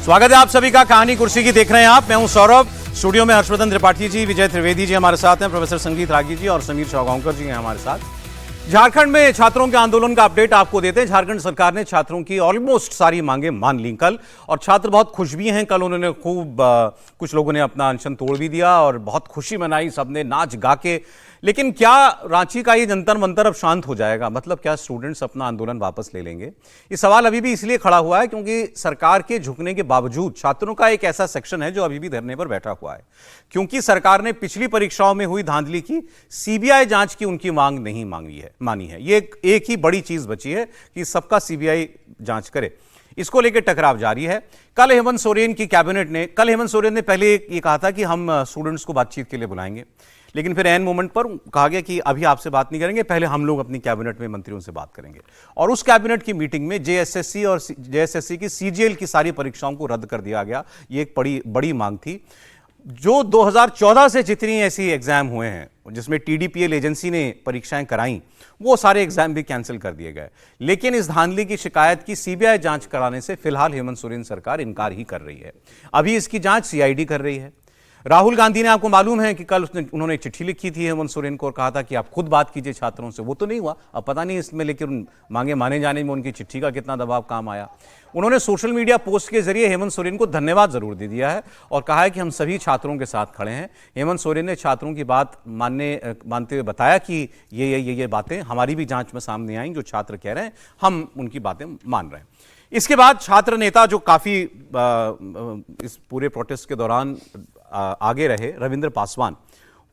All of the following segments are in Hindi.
स्वागत है आप सभी का कहानी कुर्सी की देख रहे हैं आप। मैं हूं सौरभ। स्टूडियो में हर्षवर्धन त्रिपाठी जी, विजय त्रिवेदी जी हमारे साथ हैं, प्रोफेसर संगीत रागी जी और समीर चौगांवकर जी हैं हमारे साथ। झारखंड में छात्रों के आंदोलन का अपडेट आपको देते हैं। झारखंड सरकार ने छात्रों की ऑलमोस्ट सारी मांगे मान ली कल, और छात्र बहुत खुश भी हैं। कल उन्होंने खूब कुछ लोगों ने अपना अनशन तोड़ भी दिया और बहुत खुशी मनाई, सबने नाच गा के। लेकिन क्या रांची का ये जंतर मंतर अब शांत हो जाएगा? मतलब क्या स्टूडेंट्स अपना आंदोलन वापस ले लेंगे? ये सवाल अभी भी इसलिए खड़ा हुआ है क्योंकि सरकार के झुकने के बावजूद छात्रों का एक ऐसा सेक्शन है जो अभी भी धरने पर बैठा हुआ है, क्योंकि सरकार ने पिछली परीक्षाओं में हुई धांधली की सीबीआई जांच की उनकी मांग नहीं मानी है। ये एक ही बड़ी चीज बची है कि सबका सीबीआई जांच करे। इसको लेकर टकराव जारी है। कल हेमंत सोरेन ने पहले ये कहा था कि हम स्टूडेंट्स को बातचीत के लिए बुलाएंगे, लेकिन फिर एन मोमेंट पर कहा गया कि अभी आपसे बात नहीं करेंगे, पहले हम लोग अपनी कैबिनेट में मंत्रियों से बात करेंगे। और उस कैबिनेट की मीटिंग में जेएसएससी और जेएसएससी की सीजीएल की सारी परीक्षाओं को रद्द कर दिया गया। ये एक बड़ी मांग थी। जो 2014 से जितनी ऐसी एग्जाम हुए हैं जिसमें टीडीपीएल एजेंसी ने परीक्षाएं कराई, वो सारे एग्जाम भी कैंसिल कर दिए गए। लेकिन इस धांधली की शिकायत की सीबीआई जांच कराने से फिलहाल हेमंत सोरेन सरकार इनकार ही कर रही है। अभी इसकी जांच सीआईडी कर रही है। राहुल गांधी ने, आपको मालूम है कि कल उन्होंने चिट्ठी लिखी थी हेमंत सोरेन को और कहा था कि आप खुद बात कीजिए छात्रों से। वो तो नहीं हुआ। अब पता नहीं इसमें लेकिन मांगे माने जाने में उनकी चिट्ठी का कितना दबाव काम आया। उन्होंने सोशल मीडिया पोस्ट के जरिए हेमंत सोरेन को धन्यवाद जरूर दे दिया है और कहा है कि हम सभी छात्रों के साथ खड़े हैं। हेमंत सोरेन ने छात्रों की बात मानते हुए बताया कि ये बातें हमारी भी जांच में सामने आई, जो छात्र कह रहे हैं हम उनकी बातें मान रहे हैं। इसके बाद छात्र नेता जो काफी इस पूरे प्रोटेस्ट के दौरान आगे रहे, रविंद्र पासवान,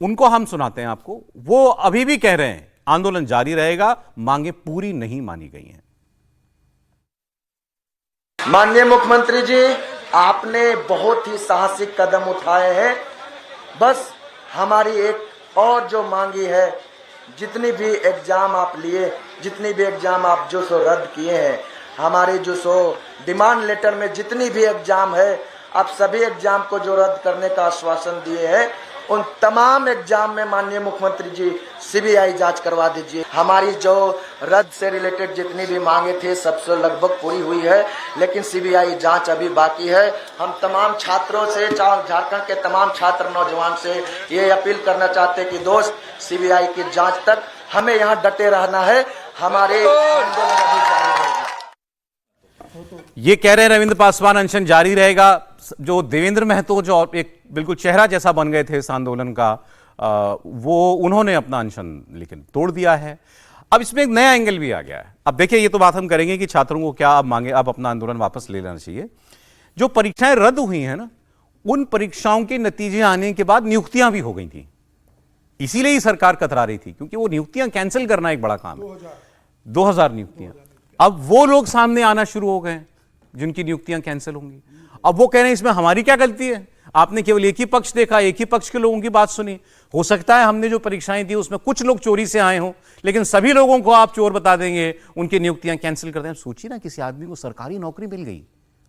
उनको हम सुनाते हैं आपको। वो अभी भी कह रहे हैं आंदोलन जारी रहेगा, मांगे पूरी नहीं मानी गई हैं। माननीय मुख्यमंत्री जी, आपने बहुत ही साहसिक कदम उठाए हैं। बस हमारी एक और जो मांगी है, जितनी भी एग्जाम आप लिए, जितनी भी एग्जाम आप जो सो रद्द किए हैं, हमारे जो सो डिमांड लेटर में जितनी भी एग्जाम है, आप सभी एग्जाम को जो रद्द करने का आश्वासन दिए हैं, उन तमाम एग्जाम में माननीय मुख्यमंत्री जी सीबीआई जांच करवा दीजिए। हमारी जो रद्द से रिलेटेड जितनी भी मांगे थे सबसे लगभग पूरी हुई है, लेकिन सीबीआई जांच अभी बाकी है। हम तमाम छात्रों से, झारखंड के तमाम छात्र नौजवान से ये अपील करना चाहते हैं कि दोस्त, सीबीआई की जांच तक हमें यहाँ डटे रहना है। हमारे आंदोलन अभी जारी रहेगा। ये कह रहे हैं रविंद्र पासवान, अनशन जारी रहेगा। जो देवेंद्र महतो, जो एक बिल्कुल चेहरा जैसा बन गए थे इस आंदोलन का, वो उन्होंने अपना अनशन लेकिन तोड़ दिया है। अब इसमें एक नया एंगल भी आ गया है। अब देखिए, ये तो बात हम करेंगे कि छात्रों को क्या अब मांगे, अब अपना आंदोलन वापस ले लेना चाहिए। जो परीक्षाएं रद्द हुई हैं ना, उन परीक्षाओं के नतीजे आने के बाद नियुक्तियां भी हो गई थी। इसीलिए ही सरकार कतरा रही थी, क्योंकि वो नियुक्तियां कैंसिल करना एक बड़ा काम है। 2000 नियुक्तियां। अब वो लोग सामने आना शुरू हो गए जिनकी नियुक्तियां कैंसिल होंगी। अब वो कह रहे हैं इसमें हमारी क्या गलती है, आपने केवल एक ही पक्ष देखा, एक ही पक्ष के लोगों की बात सुनी। हो सकता है हमने जो परीक्षाएं दी उसमें कुछ लोग चोरी से आए हों, लेकिन सभी लोगों को आप चोर बता देंगे, उनकी नियुक्तियां कैंसिल कर दें। सोचिए ना, किसी आदमी को सरकारी नौकरी मिल गई,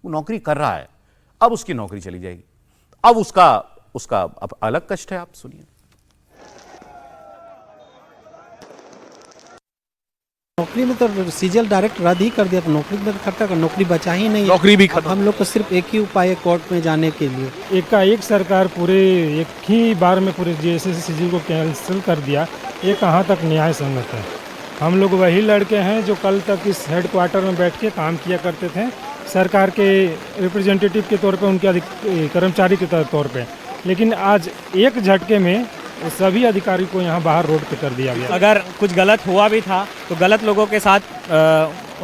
वो नौकरी कर रहा है, अब उसकी नौकरी चली जाएगी। अब उसका अब अलग कष्ट है। आप सुनिए। नौकरी में तो सीजीएल डायरेक्ट रद्द ही कर दिया, तो नौकरी में खट्टा का नौकरी बचा ही नहीं। नौकरी भी खत्म। हम लोग को सिर्फ एक ही उपाय है कोर्ट में जाने के लिए। एकाएक सरकार पूरे एक ही बार में पूरे जेएसएससी सीजीएल को कैंसिल कर दिया। ये कहाँ तक न्याय संगत है? हम लोग वही लड़के हैं जो कल तक इस हेडक्वार्टर में बैठ के काम किया करते थे, सरकार के रिप्रेजेंटेटिव के तौर पे, उनके कर्मचारी के तौर पे। लेकिन आज एक झटके में सभी अधिकारी को यहाँ बाहर रोड पे कर दिया गया। अगर कुछ गलत हुआ भी था तो गलत लोगों के साथ,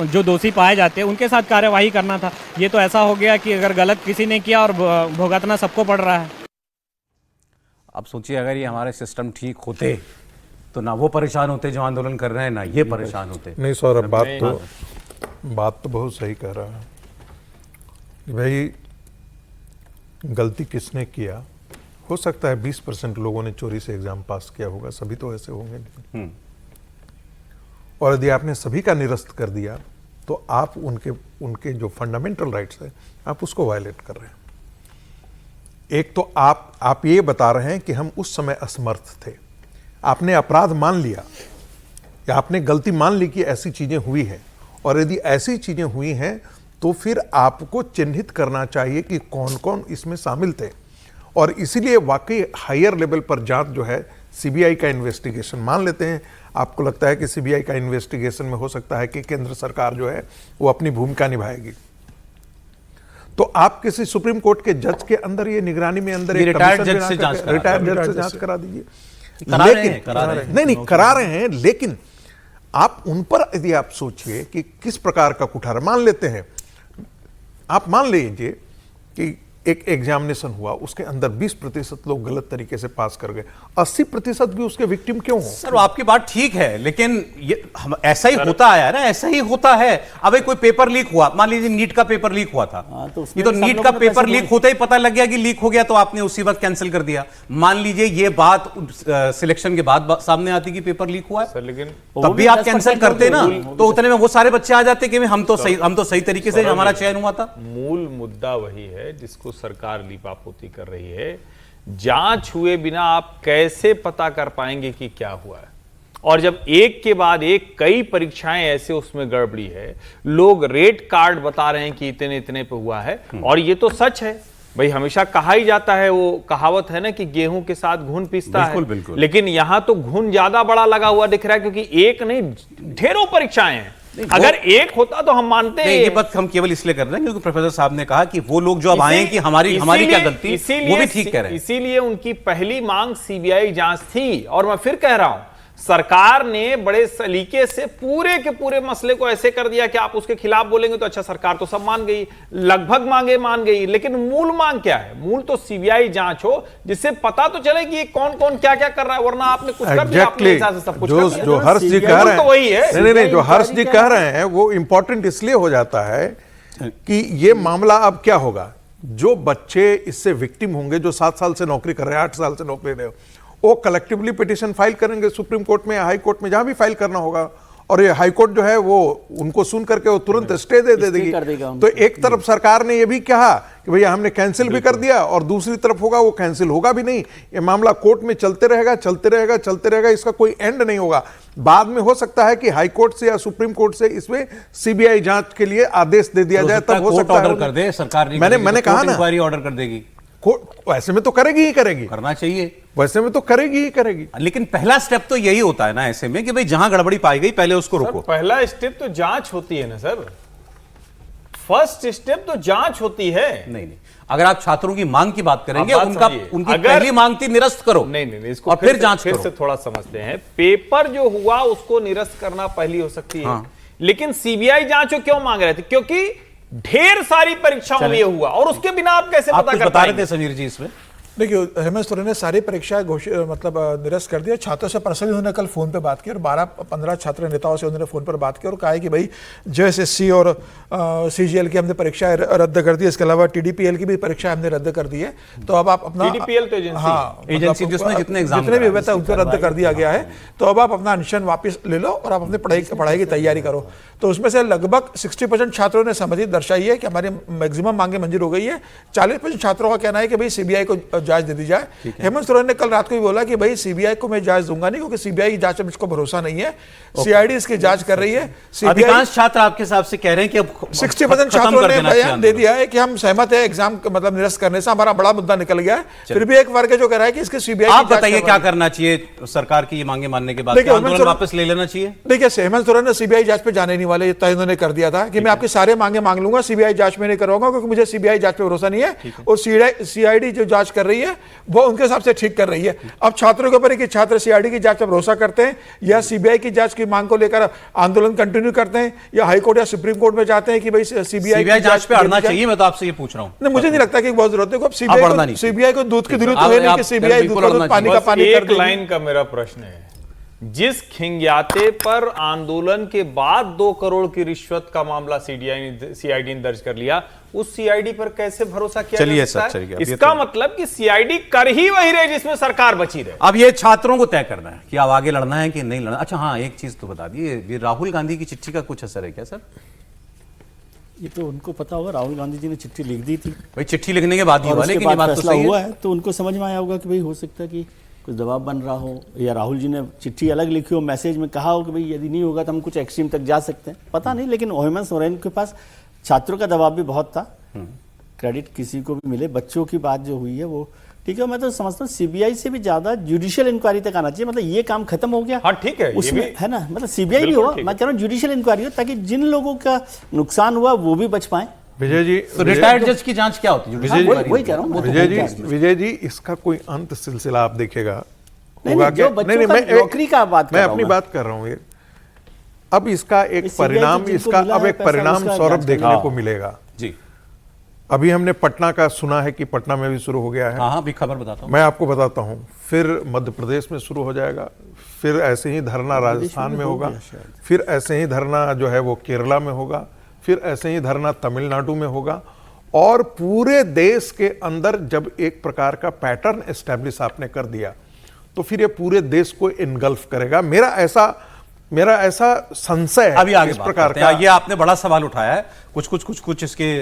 जो दोषी पाए जाते हैं उनके साथ कार्यवाही करना था। ये तो ऐसा हो गया कि अगर गलत किसी ने किया और भुगतना सबको पड़ रहा है। अब सोचिए, अगर ये हमारे सिस्टम ठीक होते तो ना वो परेशान होते जो आंदोलन कर रहे हैं, ना ये परेशान होते। नहीं सौरभ, बात तो बहुत सही कह रहा है कि भाई गलती किसने किया। हो सकता है 20% लोगों ने चोरी से एग्जाम पास किया होगा, सभी तो ऐसे होंगे नहीं। और यदि आपने सभी का निरस्त कर दिया तो आप उनके जो फंडामेंटल राइट्स है, आप उसको वायलेट कर रहे हैं। एक तो आप ये बता रहे हैं कि हम उस समय असमर्थ थे। आपने अपराध मान लिया या आपने गलती मान ली कि ऐसी चीजें हुई हैं, और यदि ऐसी चीजें हुई हैं तो फिर आपको चिन्हित करना चाहिए कि कौन कौन इसमें शामिल थे। और इसीलिए वाकई हायर लेवल पर जांच जो है, सीबीआई का इन्वेस्टिगेशन मान लेते हैं, आपको लगता है कि सीबीआई का इन्वेस्टिगेशन में हो सकता है कि केंद्र सरकार जो है वो अपनी भूमिका निभाएगी, तो आप किसी सुप्रीम कोर्ट के जज के अंदर ये निगरानी में अंदर रिटायर्ड जज से जांच करा दीजिए। करा रहे हैं। नहीं करा रहे हैं, लेकिन आप उन पर यदि आप सोचिए कि किस प्रकार का कुठार, मान लेते हैं, आप मान लीजिए कि एक एग्जामिनेशन हुआ, उसके अंदर 20% लोग गलत तरीके से पास कर गए, 80% भी उसके विक्टिम क्यों हो? सर आपकी बात ठीक है, लेकिन ये ऐसा ही होता आया ना, ऐसा ही होता है। अब कोई पेपर लीक हुआ, मान लीजिए नीट का पेपर लीक हुआ था, ये तो नीट का पेपर लीक होते ही पता लग गया कि लीक हो गया, तो आपने उसी वक्त कैंसिल कर दिया। मान लीजिए ये बात सिलेक्शन के बाद सामने आती कि पेपर लीक हुआ है, लेकिन तब भी आप कैंसिल करते ना, तो उतने में वो सारे बच्चे आ जाते कि हम तो सही तरीके से हमारा चयन हुआ था। मूल मुद्दा वही है जिसको सरकार लीपापोती कर रही है। जांच हुए बिना आप कैसे पता कर पाएंगे कि क्या हुआ है? और जब एक के बाद एक कई परीक्षाएं ऐसे उसमें गड़बड़ी है, लोग रेट कार्ड बता रहे हैं कि इतने इतने पे हुआ है, और ये तो सच है भाई। हमेशा कहा ही जाता है, वो कहावत है ना कि गेहूं के साथ घुन पिसता है, बिल्कुल। लेकिन यहां तो घुन ज्यादा बड़ा लगा हुआ दिख रहा है, क्योंकि एक नहीं ढेरों परीक्षाएं हैं। अगर एक होता तो हम मानते हैं। ये बात हम केवल इसलिए कर रहे हैं क्योंकि प्रोफेसर साहब ने कहा कि वो लोग जो अब आए कि हमारी क्या गलती, वो भी ठीक कह रहे हैं। इसीलिए उनकी पहली मांग सीबीआई जांच थी। और मैं फिर कह रहा हूं, सरकार ने बड़े सलीके से पूरे के पूरे मसले को ऐसे कर दिया कि आप उसके खिलाफ बोलेंगे तो अच्छा, सरकार तो सब मान गई, लगभग मांगे मान गई, लेकिन मूल मांग क्या है? मूल तो सीबीआई जांच हो, जिससे पता तो चले कि कौन कौन क्या क्या कर रहा है, वरना आपने कुछ कर दिया अपने हिसाब से सब कुछ कर दिया। जो हर्ष जी कह रहे हैं, तो वही है। नहीं, जो हर्ष जी कह रहे हैं वो इंपॉर्टेंट इसलिए हो जाता है कि ये मामला अब क्या होगा, जो बच्चे इससे विक्टिम होंगे, जो 7 साल से नौकरी कर रहे हैं, 8 साल से नौकरी रहे, वो कलेक्टिवली पिटीशन फाइल करेंगे सुप्रीम कोर्ट में या हाई कोर्ट में, जहां भी फाइल करना होगा, और ये हाई कोर्ट जो है वो उनको सुन करके वो तुरंत स्टे दे देगी। तो एक तरफ सरकार ने ये भी कहा कि भैया हमने कैंसिल भी कर दिया, और दूसरी तरफ होगा वो कैंसिल होगा भी नहीं, ये मामला कोर्ट में चलते रहेगा, इसका कोई एंड नहीं होगा। बाद में हो सकता है कि हाई कोर्ट से या सुप्रीम कोर्ट से इसमें सीबीआई जांच के लिए आदेश दे दिया जाए, तब हो सकता है ऑर्डर कर दे सरकार। मैंने कहा ना, इंक्वायरी ऑर्डर कर देगी, वैसे में तो करेगी ही करेगी, करना चाहिए, वैसे में तो करेगी ही करेगी। लेकिन पहला स्टेप तो यही होता है ना ऐसे में कि भाई जहां गड़बड़ी पाई गई पहले उसको रोको। पहला स्टेप तो जांच होती है ना सर, फर्स्ट स्टेप तो जांच होती है। नहीं, अगर आप छात्रों की मांग की बात करेंगे, उनकी पहली मांग थी निरस्त करो, नहीं, इसको और फिर जांच फिर करो। से थोड़ा समझते हैं। पेपर जो हुआ उसको निरस्त करना पहली हो सकती है, हाँ। लेकिन सीबीआई जांच क्यों मांग रहे थे? क्योंकि ढेर सारी परीक्षाओं में ये हुआ, और उसके बिना आप कैसे पता कर बता रहे थे समीर जी इसमें? देखिए, हेमंत सोरेन ने सारी परीक्षाएं मतलब निरस्त कर दिया। छात्रों से पर्सनली उन्होंने कल फोन पे बात की, और 12-15 छात्र नेताओं से उन्होंने फोन पर बात की और कहा है कि भाई जेएसएससी और सीजीएल की हमने परीक्षाएं रद्द कर दी, इसके अलावा टीडीपीएल की भी परीक्षाएं हमने रद्द कर दी है। तो अब आप अपना टीडीपीएल तो एजेंसी जिसमें जितने भी हुए थे उनको रद्द कर दिया गया है, तो अब आप अपना अनशन वापस ले लो और आप अपनी पढ़ाई की तैयारी करो। तो उसमें से लगभग 60% छात्रों ने सहमति दर्शाई है कि हमारी मैक्सिमम मांगे मंजूर हो गई है। 40% छात्रों का कहना है कि भाई सीबीआई को जांच दे दी जाए। हेमंत सोरेन ने कल रात को भी बोला कि भाई सीबीआई को मैं जांच दूंगा नहीं, क्योंकि सीबीआई की जांच में मुझको भरोसा नहीं है, सीआईडी इसकी जांच कर रही है। अधिकांश छात्र आपके हिसाब से कह रहे हैं कि अब 60% छात्रों ने बयान दे दिया है कि हम सहमत है एग्जाम मतलब निरस्त करने से, हमारा बड़ा मुद्दा निकल गया है। फिर भी एक वर्ग जो कह रहा है कि इसके सीबीआई आप बताइए क्या करना चाहिए सरकार की ये मांगे मानने के बाद? आंदोलन वापस ले लेना चाहिए? देखिए, हेमंत सोरेन ने सीबीआई जांच पे जाने नहीं वाले, तय उन्होंने कर दिया था कि मैं आपके सारे मांगे मांग लूंगा, सीबीआई जांच में नहीं करवाऊंगा, क्योंकि मुझे सीबीआई जांच पे भरोसा नहीं है, और सीआईडी जो जांच कर रही है वो उनके हिसाब से ठीक कर रही है। अब छात्रों के ऊपर कि छात्र सीआईडी की जांच पर भरोसा करते हैं या सीबीआई की जांच की मांग को लेकर आंदोलन कंटिन्यू करते हैं, या हाईकोर्ट या सुप्रीम कोर्ट में जाते हैं कि भाई सीबीआई जांच पे अड़ना चाहिए। मैं तो आपसे ये पूछ रहा हूं। नहीं, मुझे नहीं लगता कि बहुत जरूरत है। सीबीआई को दूध की जरूरत है नहीं कि सीबीआई दूध का दूध पानी का पानी कर देगी। एक लाइन का मेरा प्रश्न है, जिस खिंग्याते पर आंदोलन के बाद 2 करोड़ की रिश्वत का मामला सीआईडी ने दर्ज कर लिया, उस सीआईडी पर कैसे भरोसा किया जा सकता है? इसका मतलब कि सीआईडी कर ही वही रहे जिसमें सरकार बची रहे। अब ये छात्रों को तय करना है कि अब आगे लड़ना है कि नहीं लड़ना। अच्छा हाँ, एक चीज तो बता दिए, राहुल गांधी की चिट्ठी का कुछ असर है क्या सर? ये तो उनको पता होगा, राहुल गांधी जी ने चिट्ठी लिख दी थी भाई, चिट्ठी लिखने के बाद ही हुआ, लेकिन ये बात तो सही हुआ है, तो उनको समझ में आया होगा कि भाई हो सकता है कि कुछ दबाव बन रहा हो, या राहुल जी ने चिट्ठी अलग लिखी हो, मैसेज में कहा हो कि भाई यदि नहीं होगा तो हम कुछ एक्सट्रीम तक जा सकते हैं, पता नहीं। लेकिन हेमंत सोरेन के पास छात्रों का दबाव भी बहुत था, क्रेडिट किसी को भी मिले। बच्चों की बात जो हुई है वो ठीक है, मैं तो समझता हूँ सीबीआई से भी ज्यादा जुडिशियल इंक्वायरी तक आना चाहिए। मतलब ये काम खत्म हो गया, हाँ ठीक है, ये उसमें भी है ना, मतलब सीबीआई भी हो, मैं कह रहा हूँ जुडिशियल इंक्वायरी हो, ताकि जिन लोगों का नुकसान हुआ वो भी बच पाए। विजय जी, तो रिटायर्ड जज की जांच क्या होती है? हाँ, वही कह रहा हूँ। विजय जी, इसका कोई अंत सिलसिला आप देखेगा नहीं, होगा नहीं, जो क्या? बच्चों का नौकरी का बात कर मैं रहा हूं अपनी बात कर रहा हूँ। ये अब इसका एक इस परिणाम, CBI इसका जिनको अब मिला एक है परिणाम पैसा, उसका सौरभ जांच देखने को मिलेगा जी। अभी हमने पटना का सुना है कि पटना में भी शुरू हो गया है। हाँ हाँ, भी खबर बताता हूँ। मैं आपको बताता हूँ, फिर मध्य प्रदेश में शुरू हो जाएगा, फिर ऐसे ही धरना राजस्थान में होगा, फिर ऐसे ही धरना जो है वो केरला में होगा, फिर ऐसे ही धरना तमिलनाडु में होगा। और पूरे देश के अंदर जब एक प्रकार का पैटर्न एस्टेब्लिश आपने कर दिया तो फिर ये पूरे देश को इनगल्फ करेगा। मेरा ऐसा संशय है अभी आगे इस बात प्रकार करते का। हैं। ये आपने बड़ा सवाल उठाया है, कुछ इसके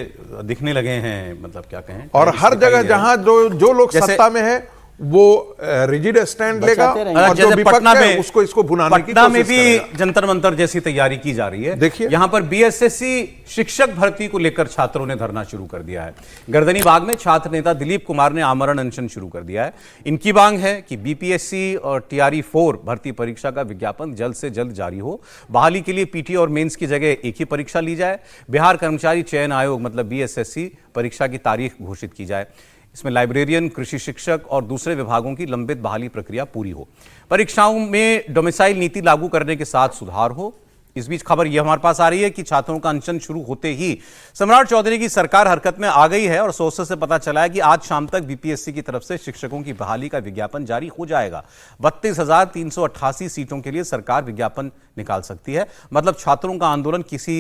दिखने लगे हैं, मतलब क्या कहें। और हर जगह जहां जो लोग जैसे- सत्ता में है वो रिजिड स्टैंड लेगा, बचाते रहेंगे। और जो जैसे विपक्ष पटना है में उसको इसको भुनाने की पटना में कोशिश भी करेगा। जंतर मंतर जैसी तैयारी की जा रही है। देखिए, यहां पर बीएसएससी शिक्षक भर्ती को लेकर छात्रों ने धरना शुरू कर दिया है। गर्दनीबाग में छात्र नेता दिलीप कुमार ने आमरण अनशन शुरू कर दिया है। इनकी मांग है कि बीपीएससी और टीआरई 4 भर्ती परीक्षा का विज्ञापन जल्द से जल्द जारी हो। बहाली के लिए पीटी और मेंस की जगह एक ही परीक्षा ली जाए। बिहार कर्मचारी चयन आयोग मतलब बीएसएससी परीक्षा की तारीख घोषित की जाए। इसमें लाइब्रेरियन, कृषि शिक्षक और दूसरे विभागों की लंबित बहाली प्रक्रिया पूरी हो। परीक्षाओं में डोमिसाइल नीति लागू करने के साथ सुधार हो। इस बीच खबर यह हमारे पास आ रही है कि छात्रों का अनशन शुरू होते ही सम्राट चौधरी की सरकार हरकत में आ गई है और सोर्सेस से पता चला है कि आज शाम तक बीपीएससी की तरफ से शिक्षकों की बहाली का विज्ञापन जारी हो जाएगा। 32,388 सीटों के लिए सरकार विज्ञापन निकाल सकती है। मतलब छात्रों का आंदोलन किसी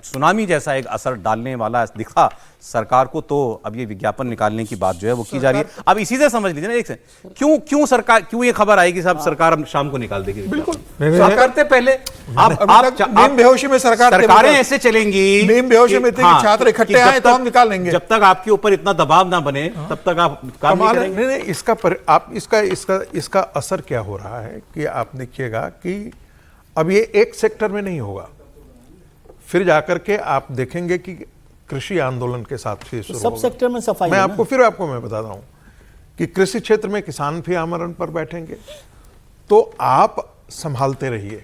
सुनामी जैसा एक असर डालने वाला दिखा सरकार को, तो अब ये विज्ञापन निकालने की बात जो है वो की जा रही है। अब इसी से समझ लीजिए ना, एक से क्यों ये खबर आएगी साहब सरकार अब शाम को निकाल देगी। बिल्कुल करते पहले नीम बेहोशी में सरकारें ऐसे चलेंगी, नीम बेहोशी में थी कि छात्र इकट्ठे आए तो हम निकाल लेंगे। जब तक आपके ऊपर इतना दबाव ना बने तब तक आप काम नहीं करेंगे। नहीं, इसका असर क्या हो रहा है कि आप देखिएगा कि अब ये एक सेक्टर में नहीं होगा, फिर जाकर के आप देखेंगे कि कृषि आंदोलन के साथ फिर शुरू सब होगा। सेक्टर में सफाई मैं है आपको मैं बताता हूं कि कृषि क्षेत्र में किसान भी आमरण पर बैठेंगे, तो आप संभालते रहिए,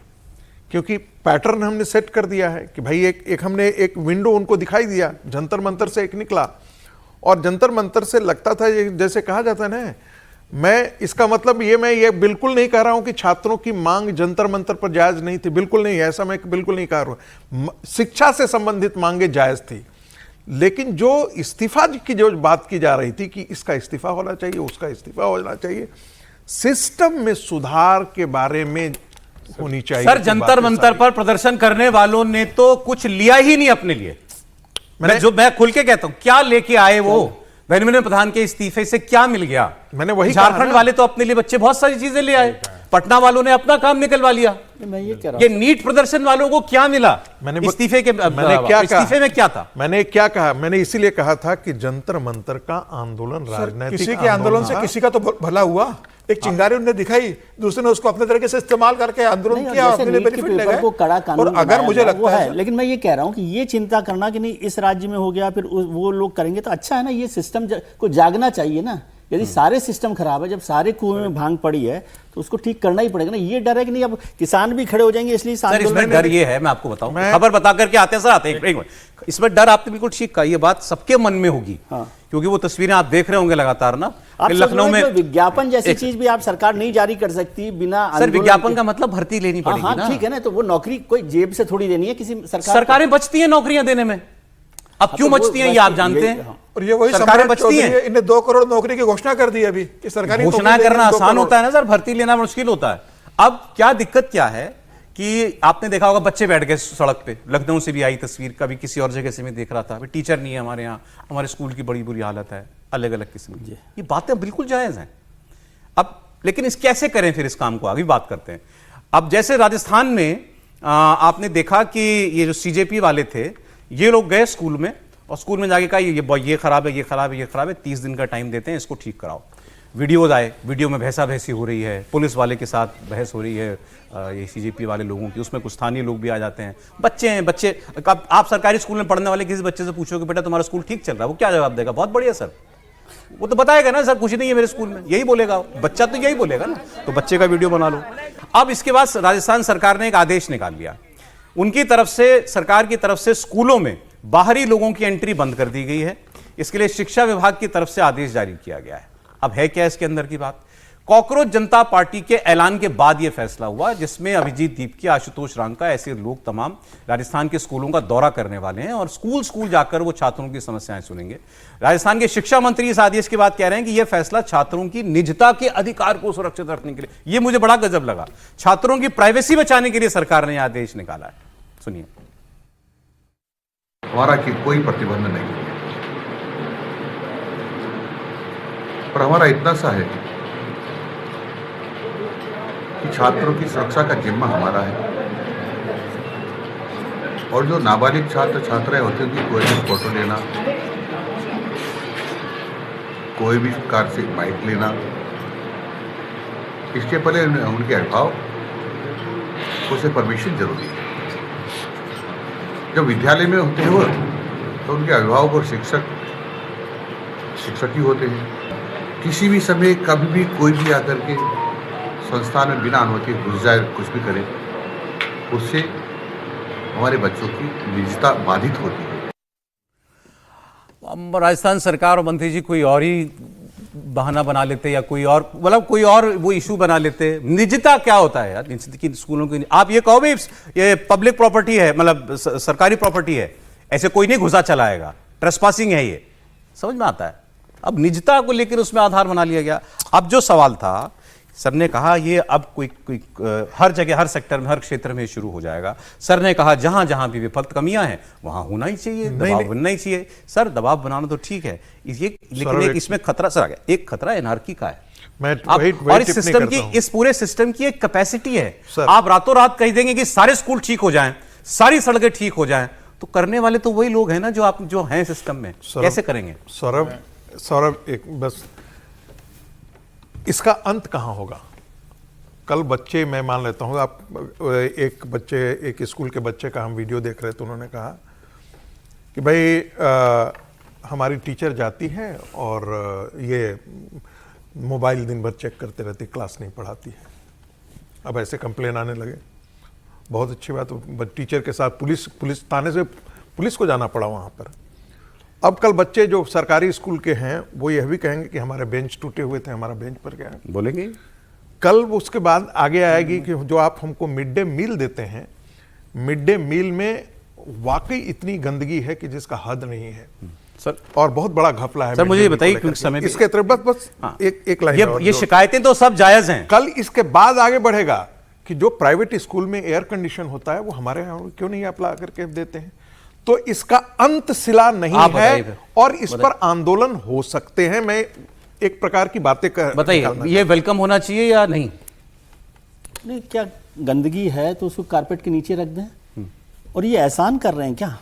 क्योंकि पैटर्न हमने सेट कर दिया है कि भाई एक हमने एक विंडो उनको दिखाई दिया। जंतर मंतर से एक निकला, और जंतर मंतर से लगता था जैसे कहा जाता है ना, मैं इसका मतलब मैं ये बिल्कुल नहीं कह रहा हूं कि छात्रों की मांग जंतर मंतर पर जायज नहीं थी, बिल्कुल नहीं, ऐसा मैं बिल्कुल नहीं कह रहा हूं। शिक्षा से संबंधित मांगे जायज थी, लेकिन जो इस्तीफा की जो बात की जा रही थी कि इसका इस्तीफा होना चाहिए, उसका इस्तीफा होना चाहिए, सिस्टम में सुधार के बारे में होनी चाहिए। सर, जंतर मंतर पर प्रदर्शन करने वालों ने तो कुछ लिया ही नहीं अपने लिए। मैं खुल के कहता हूं, क्या लेके आए वो? धर्मेंद्र प्रधान के इस्तीफे से क्या मिल गया? मैंने वही झारखंड वाले तो अपने लिए बच्चे बहुत सारी चीजें ले आए, पटना वालों ने अपना काम निकलवा लिया। मैं ये कह रहा ये नीट प्रदर्शन वालों को क्या मिला? इस्तीफे में क्या था? मैंने क्या कहा? मैंने इसीलिए कहा था कि जंतर मंतर का आंदोलन राजनीतिक किसी के आंदोलन से किसी का तो भला हुआ। एक चिंगारी उन्हें दिखाई, दूसरे ने उसको अपने तरीके से इस्तेमाल करके आंदोलन किया, अपने लिए बेनिफिट ले गए। को कड़ा कानून और अगर मुझे लगता है, लेकिन मैं ये कह रहा हूं कि ये चिंता करना कि नहीं इस राज्य में हो गया फिर वो लोग करेंगे तो अच्छा है ना। ये सिस्टम को जागना चाहिए ना। यदि सारे सिस्टम खराब है, जब सारे कुएं में भांग पड़ी है तो उसको ठीक करना ही पड़ेगा ना। ये डर है कि नहीं अब किसान भी खड़े हो जाएंगे, इसलिए सर इसमें डर ये है, मैं आपको बताऊं, खबर बता करके आते हैं सर, आते हैं एक मिनट। इसमें डर आपने बिल्कुल ठीक कहा, ये बात सबके मन में होगी, क्योंकि वो तस्वीरें आप देख रहे होंगे लगातार ना। लखनऊ में विज्ञापन जैसी चीज भी आप सरकार नहीं जारी कर सकती बिना। सर विज्ञापन का मतलब भर्ती लेनी पड़ेगी ना। ठीक है ना, तो वो नौकरी कोई जेब से थोड़ी देनी है किसी सरकार। सरकारें बचती हैं नौकरियां देने में। अब क्यों बचती हैं ये आप जानते हैं। और ये वही सरकारें बचती हैं। इन्हें 2 करोड़ नौकरी की घोषणा कर दी अभी। सरकारी घोषणा करना आसान होता है ना सर, भर्ती लेना मुश्किल होता है। अब क्या दिक्कत क्या है कि आपने देखा होगा बच्चे बैठ गए सड़क पे। लखनऊ से भी आई तस्वीर, कभी किसी और जगह से मैं देख रहा था। टीचर नहीं है हमारे यहाँ, हमारे स्कूल की बड़ी बुरी हालत है, अलग अलग किस्म की। ये बातें बिल्कुल जायज हैं। अब लेकिन इस कैसे करें फिर इस काम को, आगे बात करते हैं। अब जैसे राजस्थान में आपने देखा कि ये जो सीजेपी वाले थे, ये लोग गए स्कूल में और स्कूल में जाके कहा ये खराब है, ये खराब है, ये खराब है, 30 दिन का टाइम देते हैं, इसको ठीक कराओ। वीडियोज आए, वीडियो में भैंसा भैंसी हो रही है, पुलिस वाले के साथ बहस हो रही है ये सीजेपी वाले लोगों की, उसमें कुछ स्थानीय लोग भी आ जाते हैं। बच्चे हैं, बच्चे आप सरकारी स्कूल में पढ़ने वाले किसी बच्चे से पूछोगे बेटा तुम्हारा स्कूल ठीक चल रहा है, वो क्या जवाब देगा? बहुत बढ़िया सर। वो तो बताएगा ना सर कुछ नहीं है मेरे स्कूल में, यही बोलेगा बच्चा, तो यही बोलेगा ना। तो बच्चे का वीडियो बना लो। अब इसके बाद राजस्थान सरकार ने एक आदेश निकाल लिया, उनकी तरफ से, सरकार की तरफ से स्कूलों में बाहरी लोगों की एंट्री बंद कर दी गई है। इसके लिए शिक्षा विभाग की तरफ से आदेश जारी किया गया है। अब है क्या इसके अंदर की बात? कॉकरोच जनता पार्टी के ऐलान के बाद यह फैसला हुआ, जिसमें अभिजीत दीपकी, आशुतोष रांका, ऐसे लोग तमाम राजस्थान के स्कूलों का दौरा करने वाले हैं और स्कूल स्कूल जाकर वो छात्रों की समस्याएं सुनेंगे। राजस्थान के शिक्षा मंत्री इस आदेश के बाद कह रहे हैं कि यह फैसला छात्रों की निजता के अधिकार को सुरक्षित रखने के लिए, यह मुझे बड़ा गजब लगा, छात्रों की प्राइवेसी बचाने के लिए सरकार ने यह आदेश निकाला है। सुनिए। हमारा कोई प्रतिबंध नहीं है, पर हमारा इतना सा है कि छात्रों की सुरक्षा का जिम्मा हमारा है और जो नाबालिग छात्र छात्राएं होती हैं उनकी कोई भी फोटो लेना, कोई भी कार से बाइक लेना, इसके पहले उनके अभिभावक उसे परमिशन जरूरी है। जब विद्यालय में होते हैं वो तो उनके अभिभावक और शिक्षक ही होते हैं। किसी भी समय कभी भी कोई भी आकर के संस्थान में बिना अनुमति घुस जाए, कुछ भी करे, उससे हमारे बच्चों की निजता बाधित होती है। राजस्थान सरकार और मंत्री जी कोई और ही बहाना बना लेते या कोई और, मतलब कोई और वो इशू बना लेते। निजता क्या होता है यार? की स्कूलों की आप ये कहो भी ये पब्लिक प्रॉपर्टी है, मतलब सरकारी प्रॉपर्टी है, ऐसे कोई नहीं घुसा चलाएगा, ट्रेसपासिंग है, ये समझ में आता है। अब निजता को लेकर उसमें आधार बना लिया गया। अब जो सवाल था, सर ने कहा ये अब कोई हर जगह, हर सेक्टर में, हर क्षेत्र में शुरू हो जाएगा। सर ने कहा जहां जहां भी विफल कमियां हैं वहां होना ही चाहिए, दबाव बनना ही चाहिए। सर दबाव बनाना तो ठीक है, लेकिन एक इसमें खतरा सर आ गया, एक खतरा एनार्की का है। और इस सिस्टम की, इस पूरे सिस्टम की एक कैपेसिटी है। आप रातों रात कह देंगे कि सारे स्कूल ठीक हो जाएं, सारी सड़कें ठीक हो जाएं, तो करने वाले तो वही लोग हैं ना जो हैं सिस्टम में। कैसे करेंगे? सौरभ एक बस, इसका अंत कहां होगा? कल बच्चे, मैं मान लेता हूं, आप एक स्कूल के बच्चे का हम वीडियो देख रहे थे, उन्होंने कहा कि भाई हमारी टीचर जाती है और ये मोबाइल दिन भर चेक करते रहती, क्लास नहीं पढ़ाती है। अब ऐसे कंप्लेन आने लगे। बहुत अच्छी बात, टीचर के साथ पुलिस थाने से पुलिस को जाना पड़ा वहां पर। अब कल बच्चे जो सरकारी स्कूल के हैं वो यह भी कहेंगे कि हमारे बेंच टूटे हुए थे, हमारा बेंच पर क्या है, बोलेंगे। कल उसके बाद आगे आएगी कि जो आप हमको मिड डे मील देते हैं, मिड डे मील में वाकई इतनी गंदगी है कि जिसका हद नहीं है सर, और बहुत बड़ा घपला है। सर मुझे ये बताइए क्योंकि समय इसके तरफ बस एक लाइन, ये शिकायतें तो सब जायज हैं। कल इसके बाद आगे बढ़ेगा कि जो प्राइवेट स्कूल में एयर कंडीशन होता है वो हमारे यहाँ क्यों नहीं अप्लाई करके देते हैं। तो इसका अंत सिला नहीं है और इस पर आंदोलन हो सकते हैं। मैं एक प्रकार की बातें कर, बताइए, ये वेलकम होना चाहिए या नहीं? नहीं, क्या गंदगी है तो उसको कारपेट के नीचे रख दें। और ये एहसान कर रहे हैं क्या?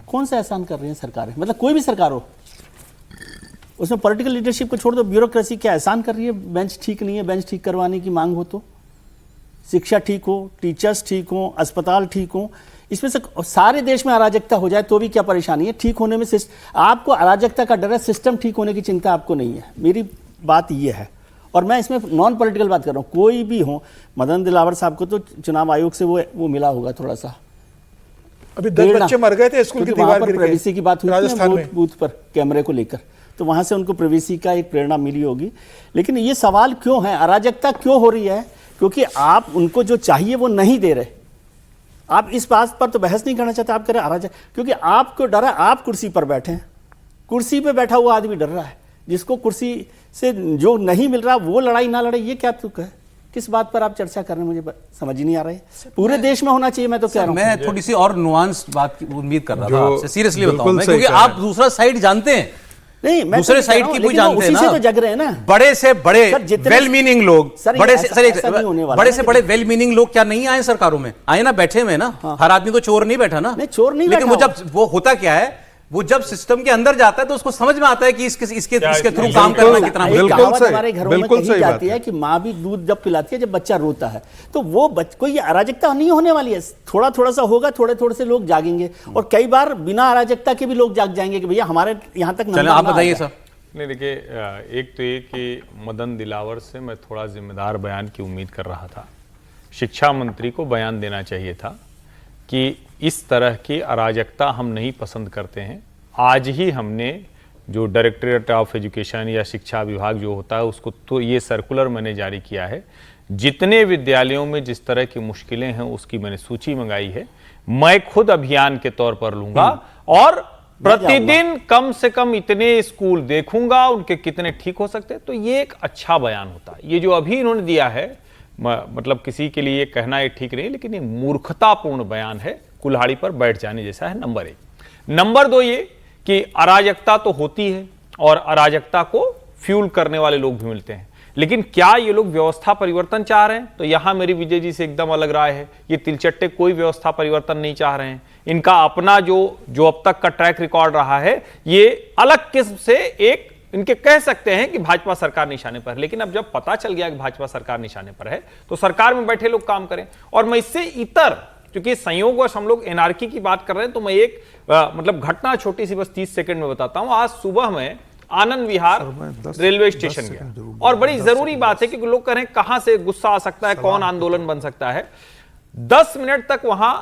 कौन सा एहसान कर रहे हैं सरकारें? मतलब कोई भी सरकार हो, उसमें पॉलिटिकल लीडरशिप को छोड़ दो, ब्यूरोक्रेसी क्या एहसान कर रही है? बेंच ठीक नहीं है, बेंच ठीक करवाने की मांग हो तो, शिक्षा ठीक हो, टीचर्स ठीक हो, अस्पताल ठीक हो, इसमें से सारे देश में अराजकता हो जाए तो भी क्या परेशानी है? ठीक होने में आपको अराजकता का डर है, सिस्टम ठीक होने की चिंता आपको नहीं है। मेरी बात यह है, और मैं इसमें नॉन पॉलिटिकल बात कर रहा हूँ। कोई भी हो, मदन दिलावर साहब को तो चुनाव आयोग से वो मिला होगा थोड़ा सा, अभी 10 बच्चे मर गए थे स्कूल की दीवार गिर के, प्राइवेसी की बात हुई राजस्थान में, बूथ पर कैमरे को लेकर, तो वहां से उनको प्राइवेसी का एक प्रेरणा मिली होगी। लेकिन ये सवाल क्यों है, अराजकता क्यों हो रही है? क्योंकि आप उनको जो चाहिए वो नहीं दे रहे। आप इस बात पर तो बहस नहीं करना चाहते, आप कह रहे अराजक, क्योंकि आपको डर है, आप कुर्सी पर बैठे हैं, कुर्सी पे बैठा हुआ आदमी डर रहा है, जिसको कुर्सी से जो नहीं मिल रहा वो लड़ाई ना लड़े। ये क्या तुक है? किस बात पर आप चर्चा कर रहे हैं, मुझे समझ ही नहीं आ रहा है। पूरे देश में होना चाहिए, मैं तो कह रहा हूं। मैं थोड़ी सी और नुआंस बात की उम्मीद कर रहा था आपसे, सीरियसली बताऊं मैं, क्योंकि आप दूसरा साइड जानते हैं। नहीं, मैं दूसरे साइड की कोई जानते हैं ना, तो जग रहे हैं ना, बड़े से बड़े वेल मीनिंग लोग, बड़े से बड़े वेल मीनिंग लोग क्या नहीं आए सरकारों में? आए ना, बैठे हुए ना। हर आदमी तो चोर नहीं बैठा ना, चोर नहीं, लेकिन वो जब वो होता क्या है, वो जब सिस्टम के अंदर जाता है तो उसको समझ में आता है कि इसके थ्रू काम बिल्कुल करना कितना सही, मुश्किल है। बिल्कुल कहावत सही, हमारे घरों में बिल्कुल कही सही जाती बात है कि माँ भी दूध जब पिलाती है जब बच्चा रोता है, तो वो कोई अराजकता नहीं होने वाली है। थोड़ा थोड़ा सा होगा, थोड़े थोड़े से लोग जागेंगे, और कई बार बिना अराजकता के भी लोग जाग जाएंगे कि भैया हमारे यहाँ तक चलें, आप बताइए सर। नहीं, देखिए, एक तो ये कि मदन दिलावर से मैं थोड़ा जिम्मेदार बयान की उम्मीद कर रहा था। शिक्षा मंत्री को बयान देना चाहिए था कि इस तरह की अराजकता हम नहीं पसंद करते हैं। आज ही हमने जो डायरेक्टरेट ऑफ एजुकेशन या शिक्षा विभाग जो होता है उसको, तो ये सर्कुलर मैंने जारी किया है। जितने विद्यालयों में जिस तरह की मुश्किलें हैं उसकी मैंने सूची मंगाई है। मैं खुद अभियान के तौर पर लूंगा और प्रतिदिन कम से कम इतने स्कूल देखूंगा, उनके कितने ठीक हो सकते हैं। तो ये एक अच्छा बयान होता है। ये जो अभी इन्होंने दिया है, मतलब किसी के लिए कहना ये ठीक नहीं, लेकिन ये मूर्खतापूर्ण बयान है, कुल्हाड़ी पर बैठ जाने जैसा है, नंबर 1। नंबर 2 ये कि अराजकता तो होती है और अराजकता को फ्यूल करने वाले लोग भी मिलते हैं, लेकिन क्या ये लोग व्यवस्था परिवर्तन चाह रहे हैं? तो यहां मेरी विजय जी से एकदम अलग राय है। ये तिलचट्टे कोई व्यवस्था परिवर्तन नहीं चाह रहे हैं। इनका अपना जो अब तक का ट्रैक रिकॉर्ड रहा है, ये अलग किस्म से एक इनके कह सकते हैं कि भाजपा सरकार निशाने पर है। लेकिन अब जब पता चल गया कि भाजपा सरकार निशाने पर है तो सरकार में बैठे लोग काम करें। और मैं इससे इतर, क्योंकि संयोगवश हम लोग एनआरकी की बात कर रहे हैं, तो मैं एक मतलब घटना छोटी सी बस 30 सेकंड में बताता हूं। आज सुबह में आनंद विहार रेलवे स्टेशन गया, और बड़ी जरूरी बात है क्योंकि लोग कह रहे हैं कहां से गुस्सा आ सकता है, कौन आंदोलन बन सकता है। 10 मिनट तक वहां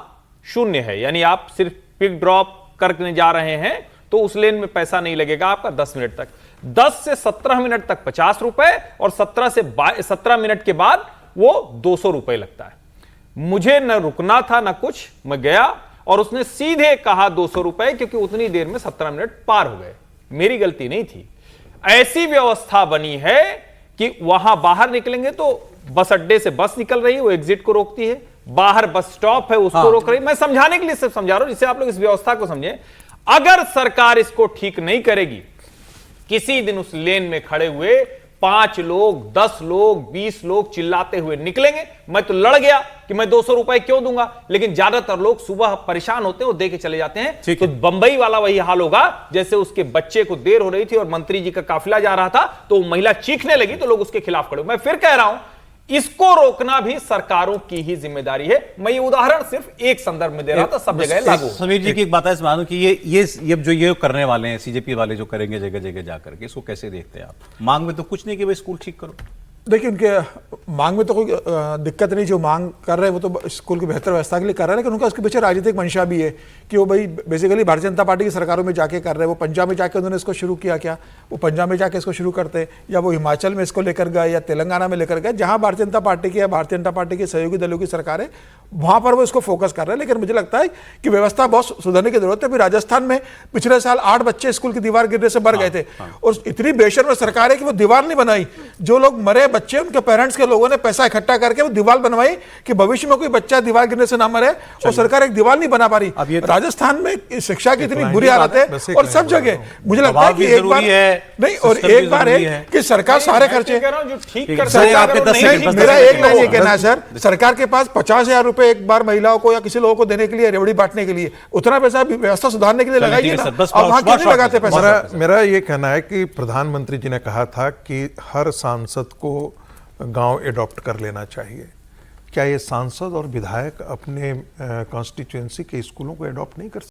शून्य है, यानी आप सिर्फ पिक ड्रॉप करने जा रहे हैं तो उस लेन में पैसा नहीं लगेगा आपका 10 मिनट तक। 10 से 17 मिनट तक 50 रुपए, और 17 मिनट के बाद वो 200 रुपए लगता है। मुझे न रुकना था न कुछ, मैं गया और उसने सीधे कहा 200 रुपए, क्योंकि उतनी देर में 17 मिनट पार हो गए। मेरी गलती नहीं थी। ऐसी व्यवस्था बनी है कि वहां बाहर निकलेंगे तो बस अड्डे से बस निकल रही है, वो एग्जिट को रोकती है, बाहर बस स्टॉप है उसको रोक रही है। मैं समझाने के लिए सिर्फ समझा रहा हूं जिससे आप लोग इस व्यवस्था को समझें। अगर सरकार इसको ठीक नहीं करेगी, किसी दिन उस लेन में खड़े हुए 5 लोग, 10 लोग, 20 लोग चिल्लाते हुए निकलेंगे। मैं तो लड़ गया कि मैं 200 रुपए क्यों दूंगा, लेकिन ज्यादातर लोग सुबह परेशान होते हैं, वो दे के चले जाते हैं। तो बंबई वाला वही हाल होगा, जैसे उसके बच्चे को देर हो रही थी और मंत्री जी का काफिला जा रहा था तो महिला चीखने लगी तो लोग उसके खिलाफ खड़े। मैं फिर कह रहा हूं, इसको रोकना भी सरकारों की ही जिम्मेदारी है। मैं ये उदाहरण सिर्फ एक संदर्भ में दे रहा था, सब जगह लागू। समीर जी की एक बात है इसमें कि ये करने वाले हैं, सीजेपी वाले जो करेंगे जगह जगह जाकर के, इसको कैसे देखते हैं आप? मांग में तो कुछ नहीं कि भाई स्कूल ठीक करो। देखिए, उनके मांग में तो कोई दिक्कत नहीं। जो मांग कर रहे हैं वो तो स्कूल की बेहतर व्यवस्था के लिए कर रहे हैं, लेकिन उनका उसके पीछे राजनीतिक मंशा भी है कि वो भाई बेसिकली भारतीय जनता पार्टी की सरकारों में जाके कर रहे हैं। वो पंजाब में जाके उन्होंने इसको शुरू किया, क्या वो पंजाब में जाके इसको शुरू करते, या वो हिमाचल में इसको लेकर गए या तेलंगाना में लेकर गए, जहाँ भारतीय जनता पार्टी की या भारतीय जनता पार्टी के सहयोगी दलों की सरकार है, वहाँ पर वो इसको फोकस कर रहे हैं। लेकिन मुझे लगता है कि व्यवस्था बहुत सुधरने की जरूरत है। अभी राजस्थान में पिछले साल 8 बच्चे स्कूल की दीवार गिरने से मर गए थे, और इतनी बेशर्म सरकार है कि वो दीवार नहीं बनाई। जो लोग मरे बच्चे, उनके पेरेंट्स के लोगों ने पैसा इकट्ठा करके वो दीवार बनवाई कि भविष्य में कोई बच्चा दीवार गिरने से ना मरे, और सरकार एक दीवार नहीं बना पा रही। राजस्थान में शिक्षा की इतनी बुरी हालत है, और सब जगह मुझे लगता है कि एक बार नहीं, और एक बार है कि सरकार सारे खर्चे, मेरा एक लाइन ये कहना है सर, सरकार के पास 50,000 रुपए एक बार महिलाओं को या किसी लोगों को देने के लिए, रेवड़ी बांटने के लिए, उतना पैसा व्यवस्था सुधारने के लिए लगाइए ना। अब वहां क्यों नहीं लगाते पैसा? मेरा ये कहना है कि प्रधानमंत्री जी ने कहा था कि हर सांसद को गांव एडॉप्ट कर लेना चाहिए। क्या ये सांसद और विधायक अपने कॉन्स्टिट्यूएंसी के स्कूलों को एडॉप्ट नहीं कर